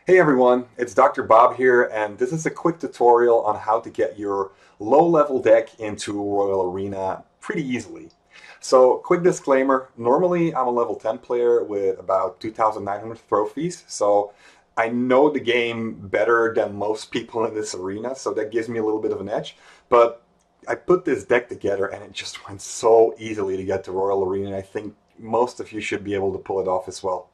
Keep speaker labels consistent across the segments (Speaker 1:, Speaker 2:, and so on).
Speaker 1: Hey everyone, it's Dr. Bob here, and this is a quick tutorial on how to get your low-level deck into Royal Arena pretty easily. So, quick disclaimer, normally I'm a level 10 player with about 2,900 trophies, so I know the game better than most people in this arena, so that gives me a little bit of an edge, but I put this deck together and it just went so easily to get to Royal Arena, and I think most of you should be able to pull it off as well.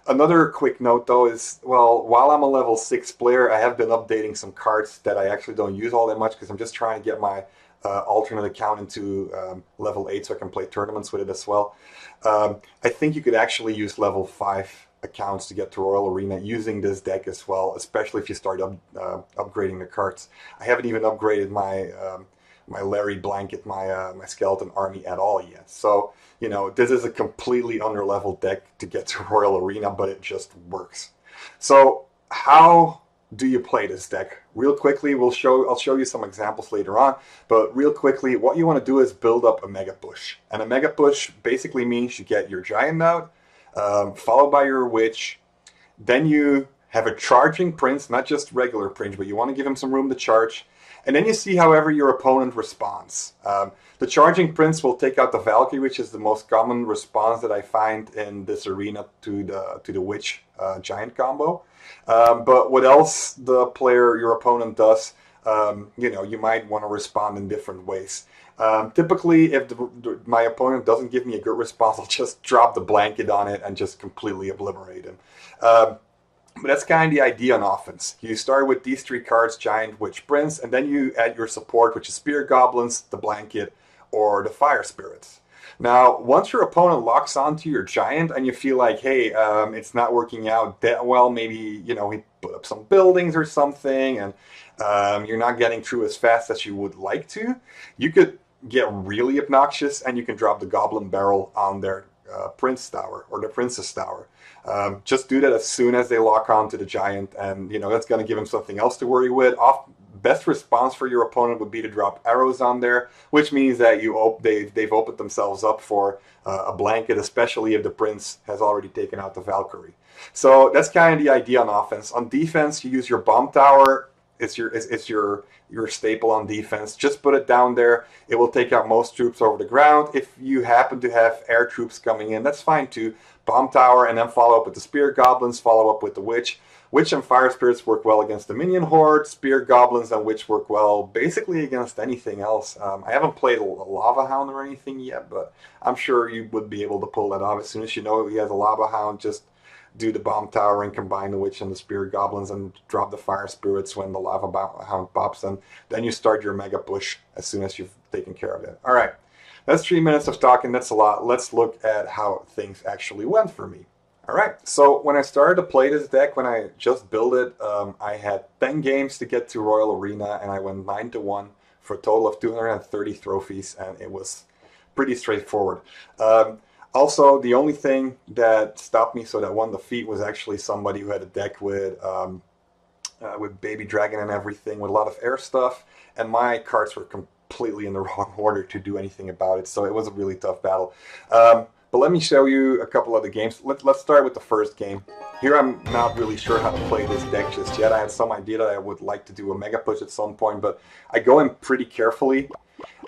Speaker 1: Another quick note though is, well, while I'm a level 6 player, I have been updating some cards that I actually don't use all that much because I'm just trying to get my alternate account into level 8 so I can play tournaments with it as well. I think you could actually use level 5 accounts to get to Royal Arena using this deck as well, especially if you start upgrading the cards. I haven't even upgraded my Larry blanket, my skeleton army at all yet. So, you know, this is a completely under-leveled deck to get to Royal Arena, but it just works. So, how do you play this deck? Real quickly, I'll show you some examples later on, but real quickly, what you want to do is build up a mega push. And a mega push basically means you get your giant out, followed by your witch, then you have a charging prince, not just regular prince, but you want to give him some room to charge. And then you see however your opponent responds. The charging prince will take out the valkyrie, which is the most common response that I find in this arena to the witch giant combo. But what else your opponent does, you might want to respond in different ways. Typically, if my opponent doesn't give me a good response, I'll just drop the blanket on it and just completely obliterate him. But that's kind of the idea on offense. You start with these three cards, Giant, Witch, Prince, and then you add your support, which is Spear Goblins, the Blanket, or the Fire Spirits. Now, once your opponent locks onto your Giant and you feel like, hey, it's not working out that well, maybe, he put up some buildings or something, and you're not getting through as fast as you would like to, you could get really obnoxious and you can drop the Goblin Barrel on their Prince Tower or the Princess Tower. Just do that as soon as they lock on to the Giant, and that's going to give them something else to worry with. Best response for your opponent would be to drop arrows on there, which means that they've opened themselves up for a blanket, especially if the Prince has already taken out the Valkyrie. So that's kind of the idea on offense. On defense, you use your bomb tower. It's your staple on defense. Just put it down there. It will take out most troops over the ground. If you happen to have air troops coming in, that's fine too. Bomb tower, and then follow up with the Spear Goblins, follow up with the Witch. Witch and Fire Spirits work well against the minion horde. Spear Goblins and Witch work well basically against anything else. I haven't played a Lava Hound or anything yet, but I'm sure you would be able to pull that off. As soon as you know he has a Lava Hound, just do the Bomb Tower and combine the Witch and the Spear Goblins and drop the Fire Spirits when the Lava Hound pops, and then you start your mega push as soon as you've taken care of it. All right, that's 3 minutes of talking. That's a lot. Let's look at how things actually went for me. All right, so when I started to play this deck, when I just built it, I had 10 games to get to Royal Arena, and I went 9-1 for a total of 230 trophies, and it was pretty straightforward. Also, the only thing that stopped me, so that won the feat, was actually somebody who had a deck with Baby Dragon and everything, with a lot of air stuff, and my cards were completely in the wrong order to do anything about it, so it was a really tough battle. But let me show you a couple of the games. Let's start with the first game. Here I'm not really sure how to play this deck just yet. I had some idea that I would like to do a mega push at some point, but I go in pretty carefully.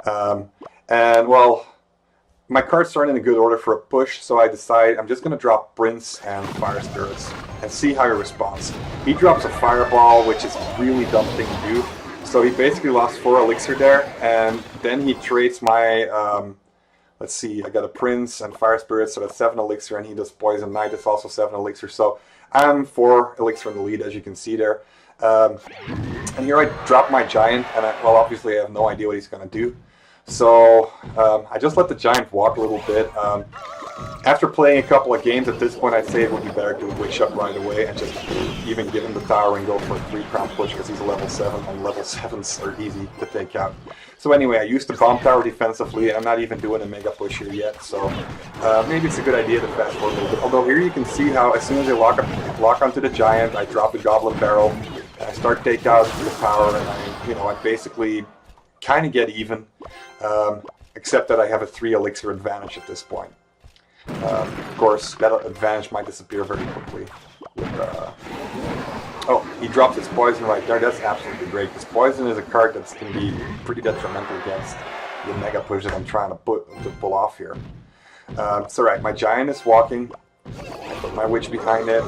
Speaker 1: And well, my cards aren't in a good order for a push, so I decide I'm just going to drop Prince and Fire Spirits and see how he responds. He drops a Fireball, which is a really dumb thing to do. So he basically lost 4 elixir there, and then he trades my... let's see, I got a Prince and Fire Spirit, so that's 7 elixir, and he does Poison Knight, that's also 7 elixir, so I'm 4 elixir in the lead, as you can see there. And here I drop my Giant, and well, obviously I have no idea what he's going to do. So I just let the Giant walk a little bit. After playing a couple of games, at this point I'd say it would be better to witch up right away and just even give him the tower and go for a 3-crown push because he's a level 7, and level 7s are easy to take out. So anyway, I used the bomb tower defensively. I'm not even doing a mega push here yet, so maybe it's a good idea to fast forward a little bit. Although here you can see how as soon as they lock onto the Giant, I drop the Goblin Barrel, and I start to take out the power, and I basically kind of get even, except that I have a 3 elixir advantage at this point. Of course, that advantage might disappear very quickly with Oh, he dropped his poison right there. That's absolutely great, because poison is a card that's going to be pretty detrimental against the mega push that I'm trying to pull off here. It's alright, my giant is walking. I put my witch behind it.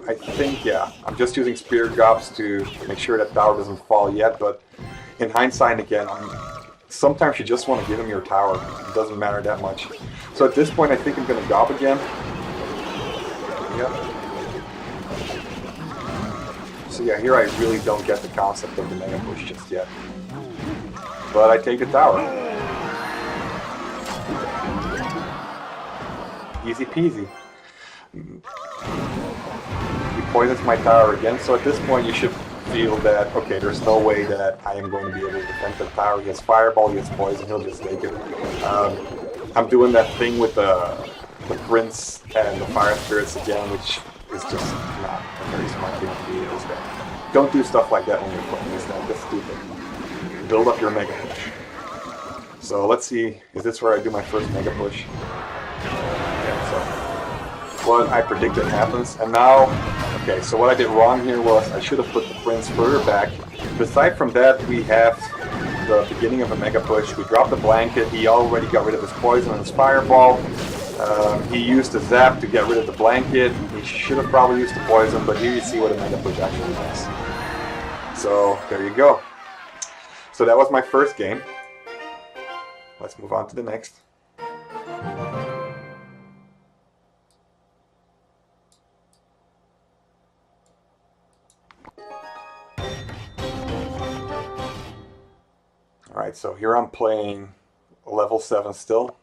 Speaker 1: I think, yeah, I'm just using spear gobs to make sure that tower doesn't fall yet, but in hindsight again, sometimes you just want to give him your tower. It doesn't matter that much. So at this point I think I'm going to gob again. Yep. So yeah, here I really don't get the concept of the mega push just yet. But I take the tower. Easy peasy. He poisons my tower again, so at this point you should feel that, okay, there's no way that I am going to be able to defend the tower. He has fireball, he has poison, he'll just take it. I'm doing that thing with the prince and the fire spirits again, which is just not a very smart thing to do. Don't do stuff like that when you're playing this deck. That's stupid. Build up your mega push. So let's see, is this where I do my first mega push? Yeah, so what I predicted happens, and now, okay, so what I did wrong here was I should have put the prince further back. But aside from that, we have the beginning of a mega push. We dropped the blanket, he already got rid of his poison and his fireball. He used the zap to get rid of the blanket. He should have probably used the poison, but here you see what a mega push actually does. So there you go. So that was my first game. Let's move on to the next. Alright, so here I'm playing level 7 still.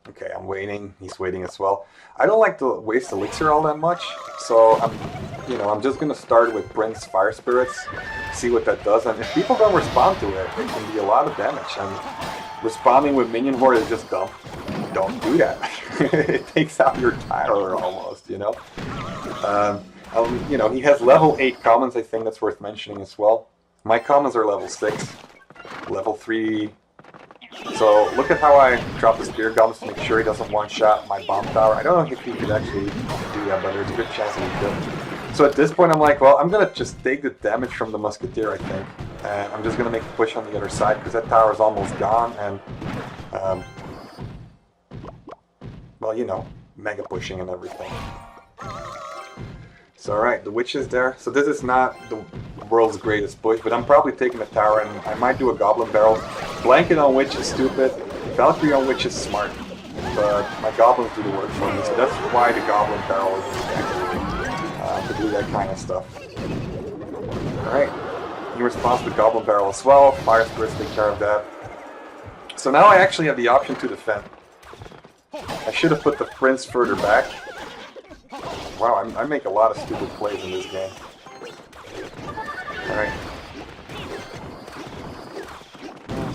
Speaker 1: Okay, I'm waiting. He's waiting as well. I don't like to waste elixir all that much, so I'm just gonna start with Prince Fire Spirits, see what that does. And if people don't respond to it, it can be a lot of damage. And responding with minion horde is just dumb. Don't do that. It takes out your tower almost, you know. He has level 8 commons. I think that's worth mentioning as well. My commons are level 6, level 3. So look at how I drop the spear gums to make sure he doesn't one-shot my bomb tower. I don't know if he could actually do that, but there's a good chance that he could. So at this point I'm like, well, I'm going to just take the damage from the musketeer, I think. And I'm just going to make a push on the other side because that tower is almost gone. And, well, you know, mega pushing and everything. So alright, the witch is there. So this is not the world's greatest push, but I'm probably taking the tower and I might do a goblin barrel. Blanket on witch is stupid. Valkyrie on witch is smart. But my goblins do the work for me, so that's why the goblin barrel is to do that kind of stuff. Alright, he responds to the goblin barrel as well. Fire spirits take care of that. So now I actually have the option to defend. I should have put the prince further back. Wow, I make a lot of stupid plays in this game. Alright.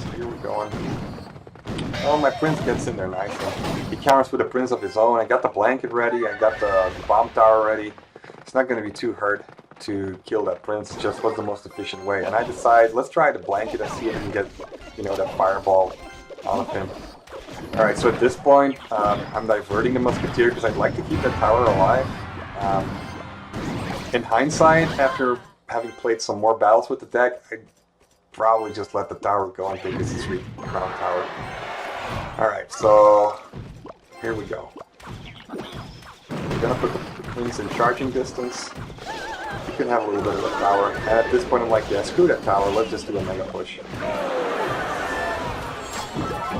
Speaker 1: So here we're going. Oh, my prince gets in there nicely. He counters with a prince of his own. I got the blanket ready. I got the bomb tower ready. It's not going to be too hard to kill that prince. It just was the most efficient way. And I decide, let's try the blanket and see if we can get, that fireball out of him. Alright, so at this point, I'm diverting the musketeer because I'd like to keep that tower alive. In hindsight, after having played some more battles with the deck, I'd probably just let the tower go and take this 3 crown tower. Alright, so here we go. We're gonna put the prince in charging distance. You can have a little bit of a tower. And at this point I'm like, yeah, screw that tower, let's just do a mega push.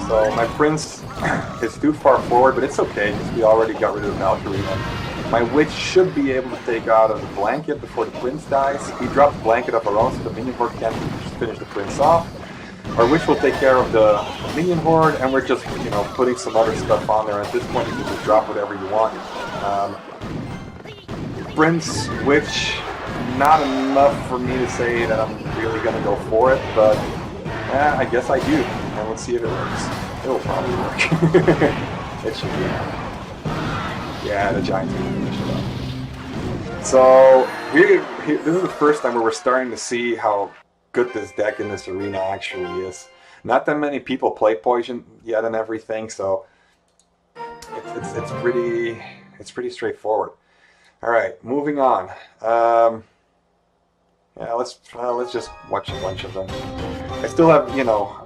Speaker 1: So my prince is too far forward, but it's okay because we already got rid of the Valkyrie. My witch should be able to take out of the blanket before the prince dies. We drop the blanket of our own so the minion horde can finish the prince off. Our witch will take care of the minion horde, and we're just, putting some other stuff on there. At this point, you can just drop whatever you want. Prince, witch, not enough for me to say that I'm really going to go for it, but I guess I do. And let's see if it works. It'll probably work. It should be. Yeah, the giant's going to finish it up. So, here, this is the first time where we're starting to see how good this deck in this arena actually is. Not that many people play poison yet and everything, so It's pretty straightforward. All right, moving on. Yeah, let's just watch a bunch of them. I still have,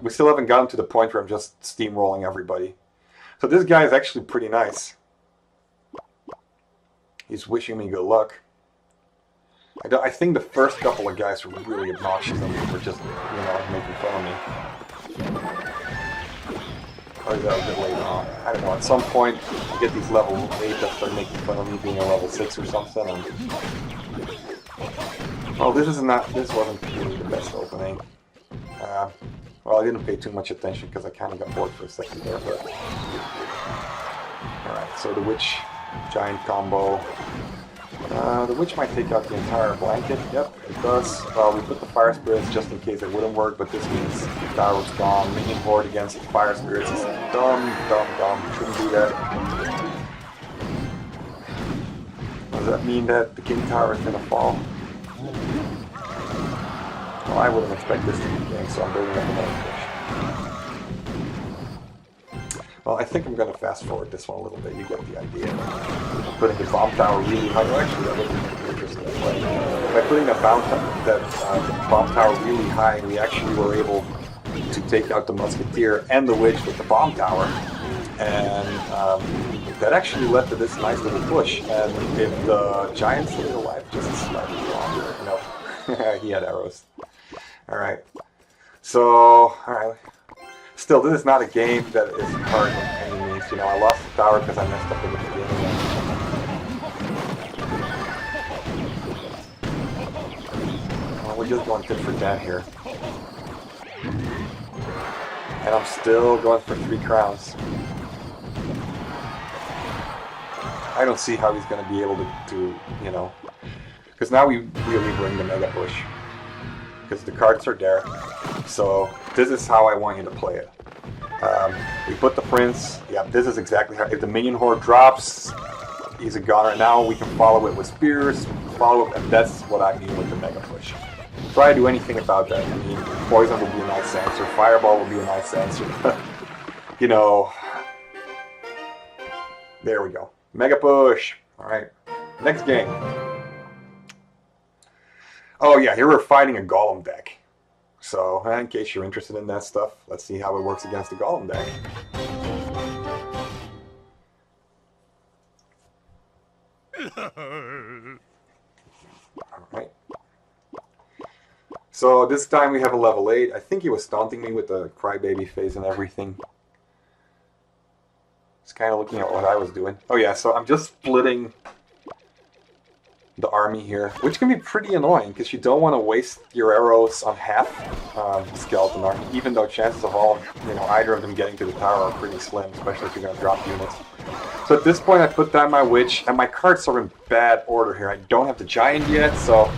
Speaker 1: we still haven't gotten to the point where I'm just steamrolling everybody. So this guy is actually pretty nice. He's wishing me good luck. I think the first couple of guys were really obnoxious and were just, making fun of me. Or is that a bit later on? I don't know. At some point, I get these level 8 that start making fun of me being a level 6 or something. And... well, this wasn't really the best opening. Well, I didn't pay too much attention because I kind of got bored for a second there. But all right, so the witch giant combo. The witch might take out the entire blanket. Yep, it does. We put the fire spirits just in case it wouldn't work, but this means the tower's gone. Minion horde against the fire spirits is dumb. Shouldn't do that. Does that mean that the king tower is going to fall? Well, I wouldn't expect this to be game, so I'm building up another push. Well, I think I'm going to fast forward this one a little bit. You get the idea. Putting the bomb tower really high. Well, actually, that would be interesting. By putting the bomb tower really high, we actually were able to take out the musketeer and the witch with the bomb tower. And that actually led to this nice little push. And if the giant stayed alive just slightly longer, he had arrows. All right. So, all right. Still, this is not a game that is hard by any means. I lost the tower because I messed up in the beginning. Well, we're just going tit for tat here. And I'm still going for 3 crowns. I don't see how he's going to be able to because now we really bring the mega push. Because the cards are there. So this is how I want you to play it. We put the prince. Yeah, this is exactly how. If the minion horde drops, he's a goner. Now we can follow it with spears. And that's what I mean with the mega push. Try to do anything about that. I mean, poison would be a nice answer. Fireball would be a nice answer. There we go. Mega push. All right. Next game. Oh yeah, here we're fighting a golem deck. So, in case you're interested in that stuff, let's see how it works against the golem deck. Alright. So, this time we have a level 8. I think he was taunting me with the crybaby face and everything. Just kind of looking at what I was doing. Oh yeah, so I'm just splitting the army here, which can be pretty annoying because you don't want to waste your arrows on half skeleton army, even though chances of either of them getting to the tower are pretty slim, especially if you're going to drop units. So at this point I put down my witch, and my cards are in bad order here. I don't have the giant yet, so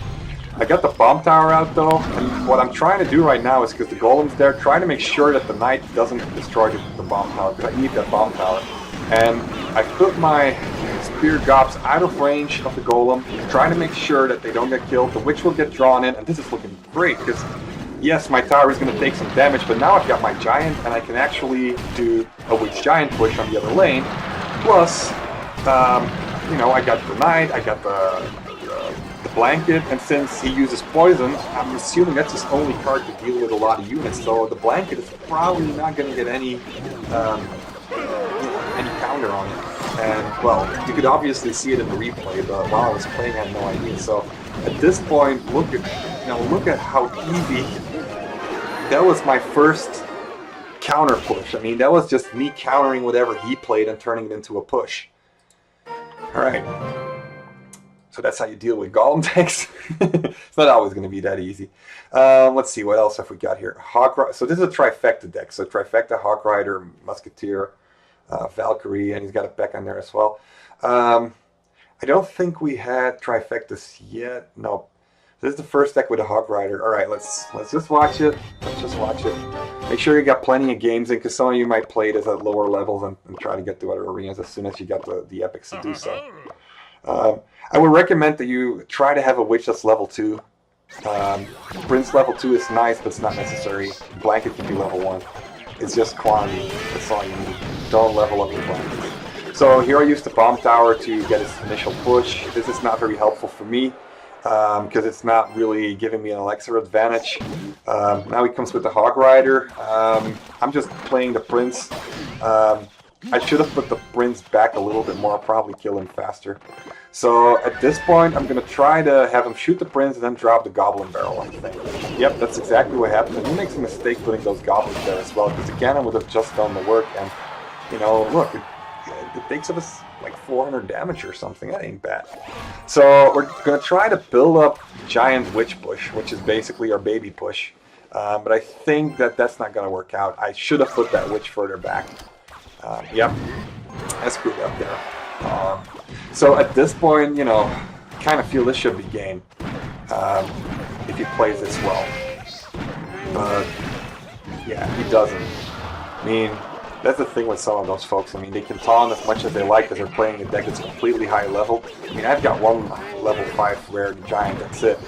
Speaker 1: I got the bomb tower out though, and what I'm trying to do right now is, because the golem's there, trying to make sure that the knight doesn't destroy the bomb tower, because I need that bomb tower. And I put my spear gobs out of range of the golem, trying to make sure that they don't get killed. The witch will get drawn in, and this is looking great, because yes, my tower is going to take some damage, but now I've got my giant, and I can actually do a witch giant push on the other lane. Plus, I got the knight, I got the blanket, and since he uses poison, I'm assuming that's his only card to deal with a lot of units, so the blanket is probably not going to get any counter on it. And, well, you could obviously see it in the replay, but while I was playing I had no idea. So, at this point, look at how easy. That was my first counter push. I mean, that was just me countering whatever he played and turning it into a push. Alright. So that's how you deal with golem decks. It's not always going to be that easy. Let's see, what else have we got here? So this is a trifecta deck. So trifecta, Hawk Rider, Musketeer, Valkyrie, and he's got a Pekka in there as well. I don't think we had trifectas yet. No. This is the first deck with a Hawk Rider. Alright, let's just watch it. Let's just watch it. Make sure you got plenty of games in, because some of you might play this at lower levels and try to get to other arenas as soon as you got the epics to do so. I would recommend that you try to have a witch that's level 2. Prince level 2 is nice, but it's not necessary. Blanket can be level 1. It's just quantity. That's all you need. Don't level up your blanket. So here I use the bomb tower to get his initial push. This is not very helpful for me because it's not really giving me an elixir advantage. Now he comes with the hog rider. I'm just playing the prince. I should have put the prince back a little bit more. I'll probably kill him faster. So at this point, I'm going to try to have him shoot the prince and then drop the goblin barrel, I think. Yep, that's exactly what happened. And he makes a mistake putting those goblins there as well, because the cannon would have just done the work. And, you know, look, it takes us like 400 damage or something. That ain't bad. So we're going to try to build up giant witch push, which is basically our baby push. But I think that that's not going to work out. I should have put that witch further back. Yep, I screwed up there. So at this point, you know, I kind of feel this should be game if he plays this well. But yeah, he doesn't. I mean, that's the thing with some of those folks. I mean, they can taunt as much as they like because they're playing a deck that's completely high level. I mean, I've got one level 5 rare giant, that's it.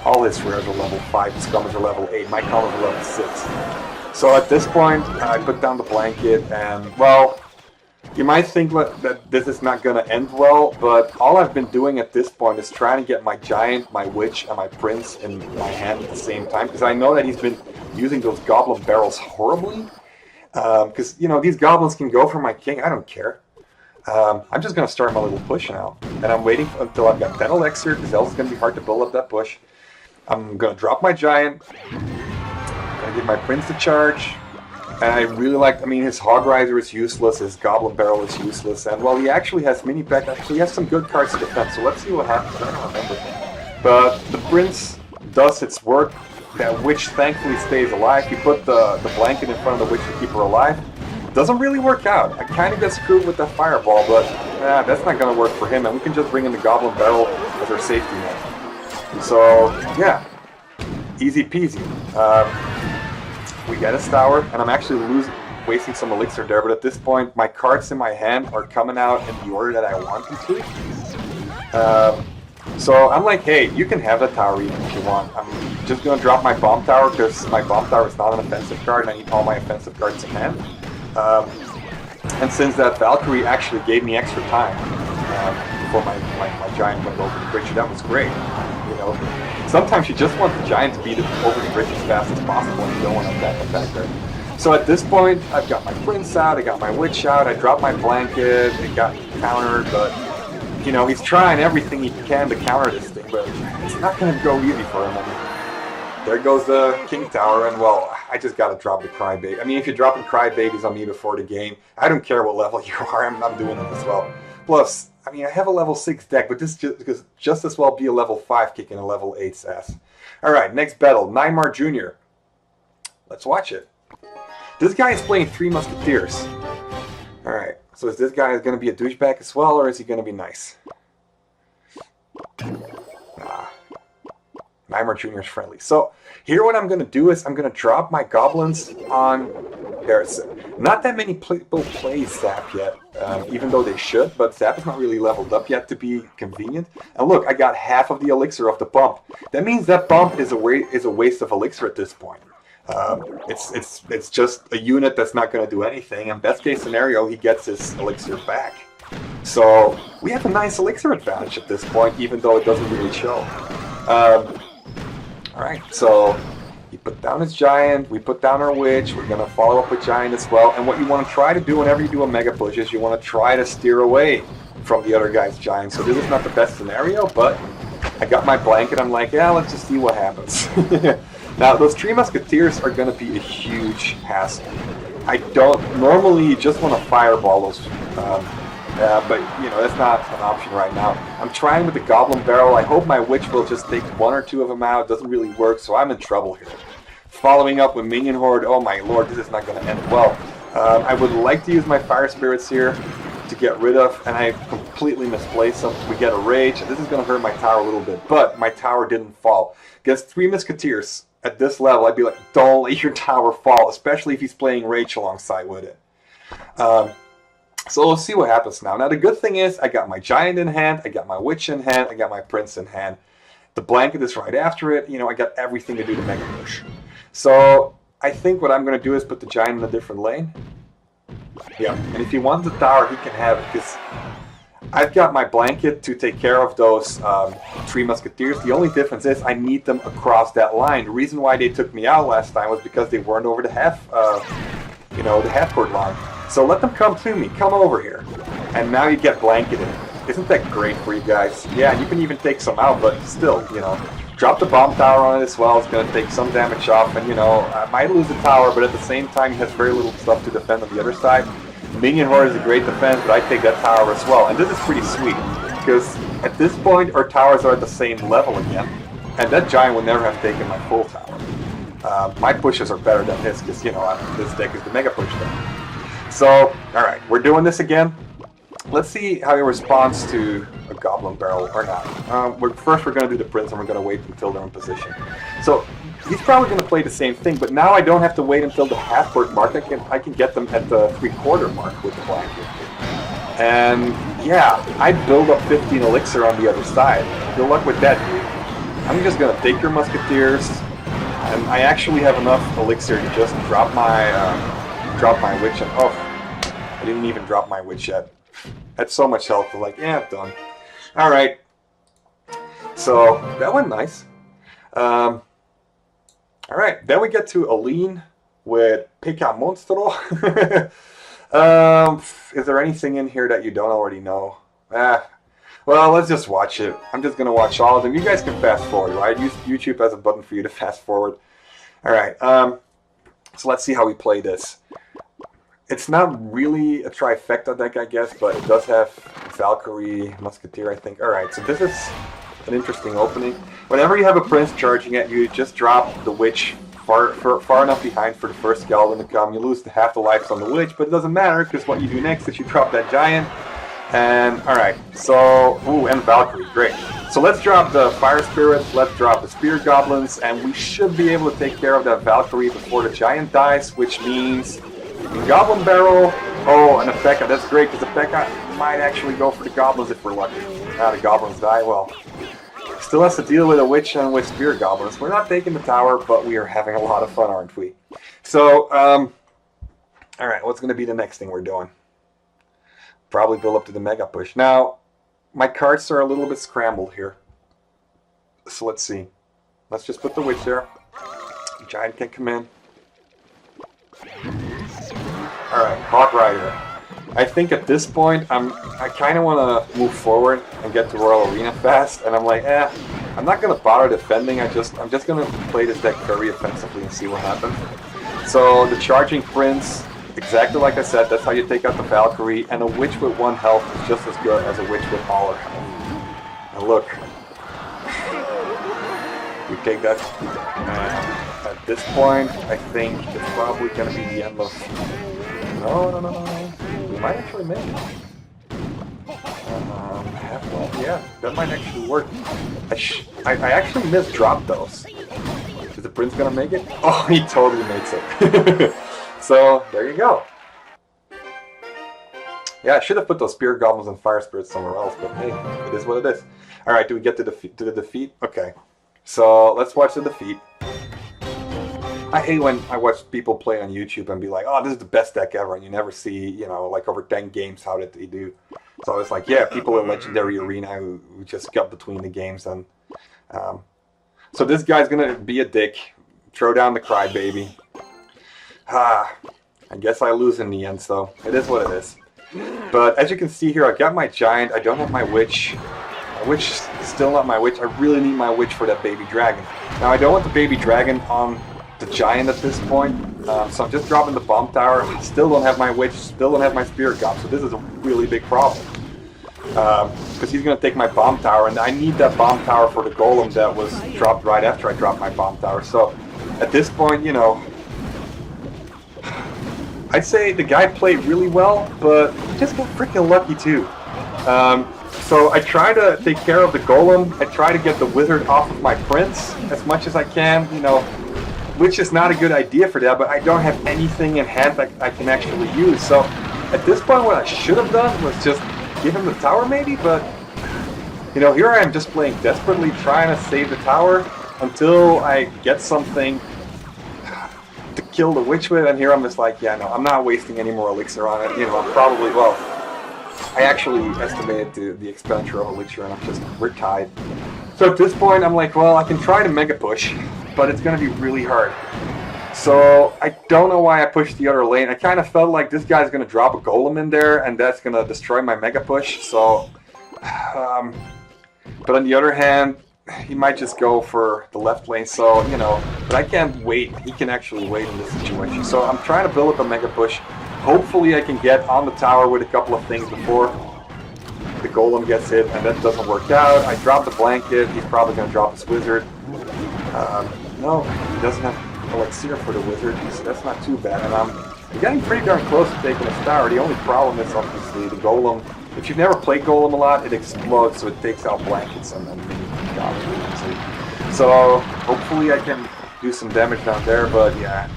Speaker 1: All his rares are level 5, his commons are level 8, my commons are level 6. So at this point, I put down the blanket, and, well, you might think that this is not going to end well, but all I've been doing at this point is trying to get my giant, my witch, and my prince in my hand at the same time, because I know that he's been using those goblin barrels horribly, because, you know, these goblins can go for my king, I don't care. I'm just going to start my little push now, and I'm waiting until I've got 10 elixir, because else it's going to be hard to build up that push. I'm going to drop my giant. I give my prince the charge, and I really like, I mean, his hog rider is useless, his goblin barrel is useless, and well, he actually has mini-pekka, so he has some good cards to defend, so let's see what happens. I don't remember. But the prince does its work, that witch thankfully stays alive. You put the blanket in front of the witch to keep her alive. Doesn't really work out. I kind of get screwed with that fireball, but that's not going to work for him, and we can just bring in the goblin barrel as our safety net. So, yeah, easy peasy. We get his tower, and I'm actually wasting some elixir there, but at this point, my cards in my hand are coming out in the order that I want them to. So I'm like, hey, you can have that tower even if you want. I'm just going to drop my bomb tower, because my bomb tower is not an offensive card, and I need all my offensive cards in hand. And since that Valkyrie actually gave me extra time before my giant went over the bridge, that was great. You know, sometimes you just want the giant to beat over the bridge as fast as possible, and you don't want to attack the back there. So at this point, I've got my prince out, I got my witch out, I dropped my blanket, it got countered, but, you know, he's trying everything he can to counter this thing, but it's not going to go easy for him. And there goes the king tower, and, well, I just got to drop the crybaby. I mean, if you're dropping crybabies on me before the game, I don't care what level you are, I'm doing it as well. Plus, I mean, I have a level 6 deck, but this could just as well be a level 5 kicking a level 8's ass. Alright, next battle, Neymar Jr. Let's watch it. This guy is playing 3 musketeers. Alright, so is this guy going to be a douchebag as well, or is he going to be nice? Nah. Neymar Jr. is friendly. So, here what I'm going to do is I'm going to drop my goblins on... There's not that many people play Zap yet, even though they should, but Zap is not really leveled up yet to be convenient. And look, I got half of the elixir of the bump. That means that bump is a waste of elixir at this point. It's just a unit that's not going to do anything, and best case scenario, he gets his elixir back. So we have a nice elixir advantage at this point, even though it doesn't really show. Alright, so he put down his giant, we put down our witch, we're going to follow up with giant as well, and what you want to try to do whenever you do a mega push is you want to try to steer away from the other guy's giant. So this is not the best scenario, but I got my blanket, I'm like, yeah, let's just see what happens. Now, those 3 musketeers are going to be a huge hassle. I don't, normally you just want to fireball those, but, you know, that's not an option right now. I'm trying with the goblin barrel. I hope my witch will just take 1 or 2 of them out. It doesn't really work, so I'm in trouble here. Following up with minion horde, oh my lord, this is not going to end well. I would like to use my fire spirits here to get rid of, and I completely misplaced them. We get a rage, and this is going to hurt my tower a little bit, but my tower didn't fall. Against 3 musketeers at this level, I'd be like, don't let your tower fall, especially if he's playing rage alongside with it. So we'll see what happens now. Now the good thing is I got my giant in hand, I got my witch in hand, I got my prince in hand. The blanket is right after it. You know, I got everything to do the mega push. So I think what I'm going to do is put the giant in a different lane. Yeah, and if he wants the tower, he can have it, because I've got my blanket to take care of those 3 musketeers. The only difference is I need them across that line. The reason why they took me out last time was because they weren't over the the half-court line. So let them come to me. Come over here. And now you get blanketed. Isn't that great for you guys? Yeah, you can even take some out, but still, drop the bomb tower on it as well. It's going to take some damage off, and, I might lose the tower, but at the same time, he has very little stuff to defend on the other side. Minion horde is a great defense, but I take that tower as well. And this is pretty sweet, because at this point, our towers are at the same level again, and that giant would never have taken my full tower. My pushes are better than his, because, this deck is the mega push deck. So, alright, we're doing this again. Let's see how he responds to a goblin barrel or not. First we're going to do the prince, and we're going to wait until they're in position. So, he's probably going to play the same thing, but now I don't have to wait until the half-court mark. I can get them at the 3/4 mark with the blanket. And, yeah, I'd build up 15 elixir on the other side. Good luck with that, dude. I'm just going to take your musketeers, and I actually have enough elixir to just drop my witch, and I didn't even drop my witch yet. That's so much health, but like, yeah, done. Alright. So, that went nice. Alright, then we get to Aline with Pekka Monstro. Is there anything in here that you don't already know? Well, let's just watch it. I'm just going to watch all of them. You guys can fast forward, right? YouTube has a button for you to fast forward. Alright, so let's see how we play this. It's not really a trifecta deck, I guess, but it does have Valkyrie, Musketeer, I think. Alright, so this is an interesting opening. Whenever you have a prince charging at you, just drop the witch far enough behind for the first goblin to come. You lose half the lives on the witch, but it doesn't matter, because what you do next is you drop that giant. And, alright, so, and Valkyrie, great. So let's drop the fire spirits, let's drop the spear goblins, and we should be able to take care of that Valkyrie before the giant dies, which means goblin barrel, and a Pekka. That's great, because the Pekka might actually go for the goblins if we're lucky. Now the goblins die, well, still has to deal with a witch and with spear goblins. We're not taking the tower, but we are having a lot of fun, aren't we? So, alright, what's going to be the next thing we're doing? Probably build up to the mega push. Now, my cards are a little bit scrambled here. So let's see. Let's just put the witch there. Giant can come in. Alright, Hog Rider. I think at this point, I kind of want to move forward and get to Royal Arena fast, and I'm like, I'm not going to bother defending, I'm just going to play this deck very offensively and see what happens. So, the Charging Prince, exactly like I said, that's how you take out the Valkyrie, and a witch with 1 health is just as good as a witch with all her health. And look, we take that, at this point, I think it's probably going to be the end of... No. We might actually make it. Yeah, that might actually work. I actually misdropped those. Is the prince gonna make it? Oh, he totally makes it. So, there you go. Yeah, I should have put those spear goblins and fire spirits somewhere else, but hey, it is what it is. Alright, do we get to the defeat? Okay. So, let's watch the defeat. I hate when I watch people play on YouTube and be like, oh, this is the best deck ever, and you never see, like over 10 games, how did they do? So it's like, yeah, people in Legendary Arena who just got between the games. And so this guy's going to be a dick, throw down the crybaby. I guess I lose in the end, so it is what it is. But as you can see here, I got my giant, I don't have my witch. My witch is still not my witch. I really need my witch for that baby dragon. Now, I don't want the baby dragon on the giant at this point, so I'm just dropping the bomb tower. Still don't have my witch, still don't have my spirit god, so this is a really big problem. Because he's going to take my bomb tower, and I need that bomb tower for the golem that was dropped right after I dropped my bomb tower. So at this point, I'd say the guy played really well, but he just got freaking lucky too. So I try to take care of the golem, I try to get the wizard off of my prince as much as I can, which is not a good idea for that, but I don't have anything in hand that I can actually use. So at this point, what I should have done was just give him the tower maybe, but here I am just playing desperately, trying to save the tower until I get something to kill the witch with, and here I'm just like, yeah, no, I'm not wasting any more elixir on it. You know, I'm probably, well, I actually estimated the expenditure of elixir, and we're tied. So at this point, I'm like, well, I can try to mega push, but it's going to be really hard. So I don't know why I pushed the other lane. I kind of felt like this guy's going to drop a golem in there, and that's going to destroy my mega push. So, but on the other hand, he might just go for the left lane. So, you know, but I can't wait. He can actually wait in this situation. So I'm trying to build up a mega push. Hopefully I can get on the tower with a couple of things before the golem gets hit, and that doesn't work out. I drop the blanket. He's probably going to drop his wizard. No, he doesn't have elixir for the wizard, so that's not too bad. And I'm getting pretty darn close to taking his tower. The only problem is obviously the golem. If you've never played golem a lot, it explodes, so it takes out blankets and then goblins. So hopefully I can do some damage down there, but yeah.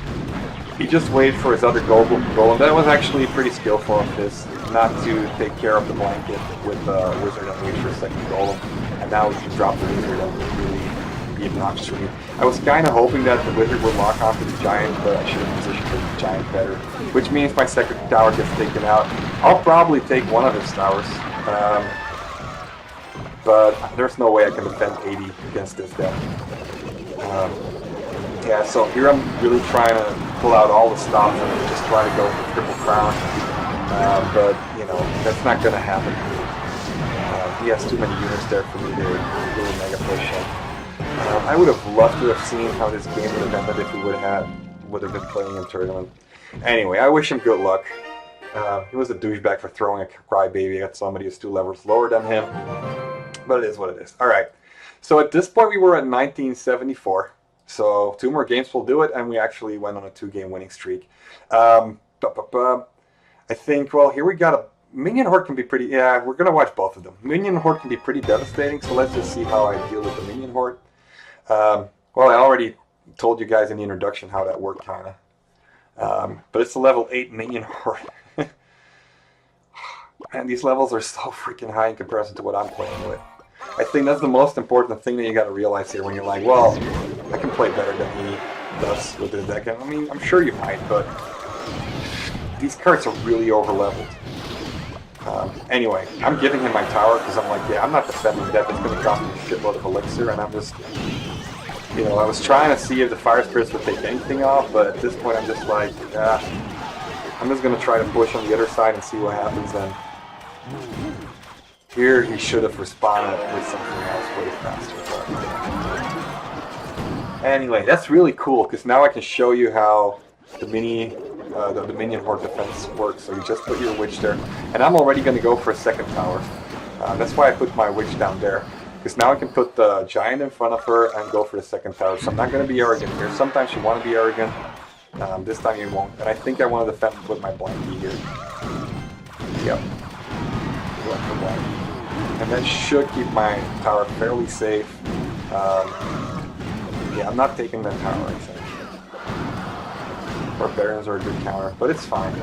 Speaker 1: He just waited for his other golem. That was actually pretty skillful of his, not to take care of the blanket with the wizard and wait for a second golem. And now he can drop the wizard and really be obnoxious for me. I was kind of hoping that the wizard would lock onto the giant, but I should have positioned the giant better. Which means my second tower gets taken out. I'll probably take one of his towers. But there's no way I can defend 80 against this deck. Yeah, so here I'm really trying to pull out all the stops and just try to go for triple crown. But, you know, that's not going to happen. He has too many units there for me to really mega push. I would have loved to have seen how this game would have ended if he would have been playing in tournament. Anyway, I wish him good luck. He was a douchebag for throwing a crybaby at somebody who's 2 levels lower than him. But it is what it is. Alright, so at this point we were at 1974. So 2 more games will do it, and we actually went on a 2-game winning streak. I think, well, here we got a... Minion Horde can be pretty... Yeah, we're going to watch both of them. Minion Horde can be pretty devastating, so let's just see how I deal with the Minion Horde. Well, I already told you guys in the introduction how that worked, kind of. But it's a level 8 Minion Horde. Man, these levels are so freaking high in comparison to what I'm playing with. I think that's the most important thing that you got to realize here when you're like, well, I can play better than he does with this deck. I mean, I'm sure you might, but these cards are really over-leveled. Anyway, I'm giving him my tower because I'm like, yeah, I'm not defending that. It's going to cost me a shitload of elixir, and I'm just, you know, I was trying to see if the fire spirits would take anything off, but at this point I'm just like, I'm just going to try to push on the other side and see what happens then. Here he should have responded with something else way faster. But anyway, that's really cool because now I can show you how the Minion Horde defense works. So you just put your witch there, and I'm already going to go for a second tower. That's why I put my witch down there, because now I can put the giant in front of her and go for the second tower. So I'm not going to be arrogant here. Sometimes you want to be arrogant. This time you won't. And I think I want to defend with my blankie here. Yep. And that should keep my tower fairly safe. Yeah, I'm not taking that tower, I think. Barbarians are a good counter, but it's fine.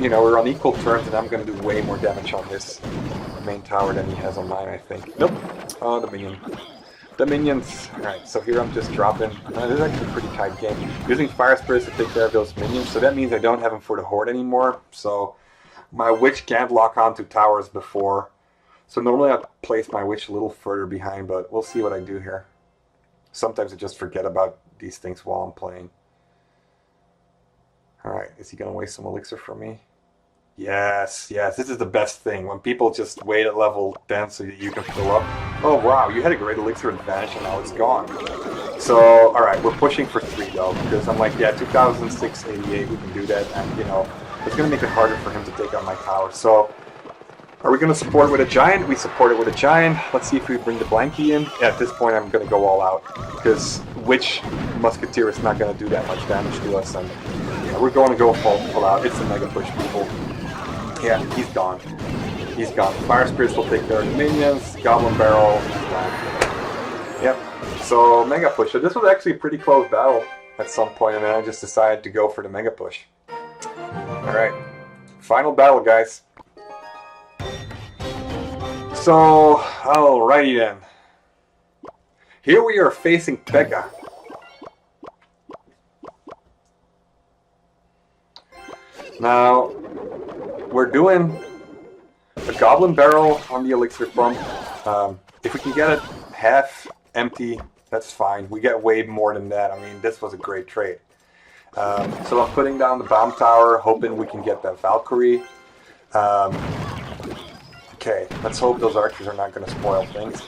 Speaker 1: You know, we're on equal terms, and I'm going to do way more damage on his main tower than he has on mine, I think. Nope. Oh, the minion. The minions. Alright, so here I'm just dropping. This is actually a pretty tight game. Using fire spirits to take care of those minions, so that means I don't have them for the horde anymore. So my witch can't lock onto towers before. So normally I'd place my witch a little further behind, but we'll see what I do here. Sometimes I just forget about these things while I'm playing. Alright, is he going to waste some elixir for me? Yes, yes, this is the best thing. When people just wait at level 10 so that you can fill up. Oh wow, you had a great elixir advantage and now it's gone. So, alright, we're pushing for 3 though, because I'm like, yeah, 2006-88, we can do that, and you know, it's going to make it harder for him to take out my tower. So, are we going to support with a giant? We support it with a giant. Let's see if we bring the blankie in. Yeah, at this point I'm going to go all out, because which musketeer is not going to do that much damage to us, and yeah, we're going to go full out. It's a mega push, people. Yeah, he's gone. He's gone. Fire spirits will take care of the minions. Goblin barrel. Yep. So mega push. So this was actually a pretty close battle at some point, and then I just decided to go for the mega push. All right, final battle, guys. So, alrighty then. Here we are facing Pekka. Now, we're doing a goblin barrel on the elixir pump. If we can get it half empty, that's fine. We get way more than that. I mean, this was a great trade. So I'm putting down the bomb tower, hoping we can get that valkyrie. Okay, let's hope those archers are not going to spoil things.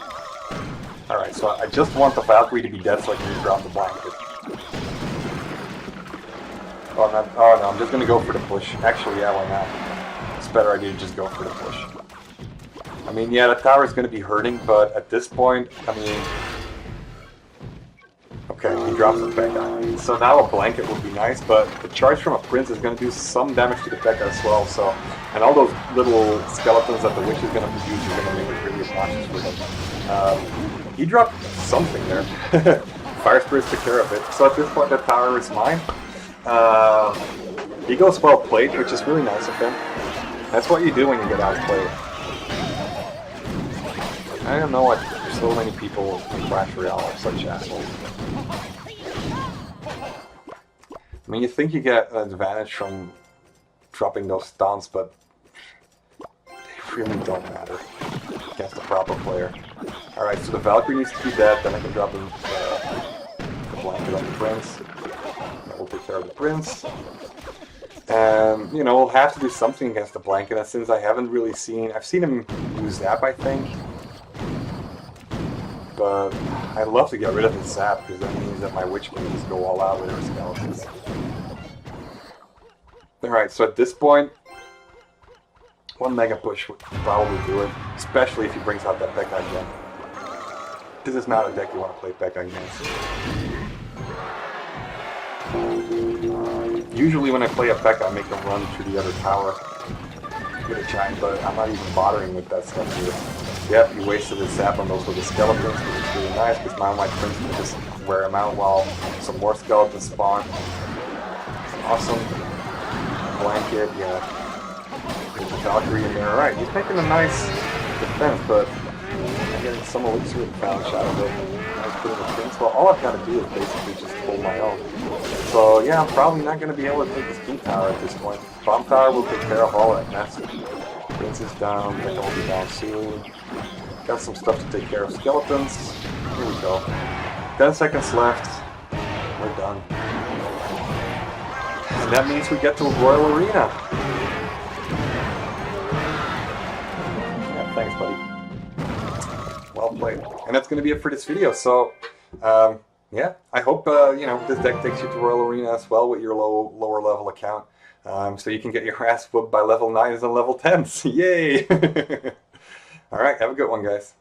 Speaker 1: Alright, so I just want the valkyrie to be dead so I can just drop the blanket. Oh no, I'm just going to go for the push. Actually, yeah, why not? It's a better idea to just go for the push. I mean, yeah, the tower is going to be hurting, but at this point, I mean... Okay, he drops the Pekka. So now a blanket would be nice, but the charge from a prince is going to do some damage to the Pekka as well, so... And all those little skeletons that the witch is going to produce are going to make it really obnoxious for him. He dropped something there. Fire Spirits took care of it. So at this point, that tower is mine. He goes well played, which is really nice of him. That's what you do when you get outplayed. I don't know why so many people in Clash Royale are such assholes. I mean, you think you get an advantage from dropping those stuns, but they really don't matter against the proper player. Alright, so the Valkyrie needs to be dead, then I can drop the blanket on the Prince. That will take care of the Prince. And, you know, we'll have to do something against the blanket, and since I haven't really seen... I've seen him use Zap, I think. But I'd love to get rid of the Zap, because that means that my witch can just go all out with her skeletons. Alright, so at this point, one Mega Push would probably do it, especially if he brings out that Pekka again. This is not a deck you want to play Pekka against. Usually when I play a Pekka, I make them run through the other tower. Get a giant, but I'm not even bothering with that stuff here. Yep, he wasted his Zap on those little skeletons, which is really nice, because now my Prince can just wear him out while some more skeletons spawn. Awesome. Blanket, yeah. There's a Valkyrie in there. Alright, he's making a nice defense, but I'm getting some elixir challenge out of it. I was putting a Prince. Well, all I've got to do is basically just hold my own. So, yeah, I'm probably not going to be able to take this King Tower at this point. Bomb Tower will take care of all that mess. Prince is down, Pekka will be down soon. Got some stuff to take care of. Skeletons. Here we go. 10 seconds left. We're done. And that means we get to Royal Arena. Yeah, thanks, buddy. Well played. And that's going to be it for this video. So, yeah, I hope you know, this deck takes you to Royal Arena as well with your lower level account. So you can get your ass whooped by level 9s and level 10s. Yay! Alright, have a good one, guys.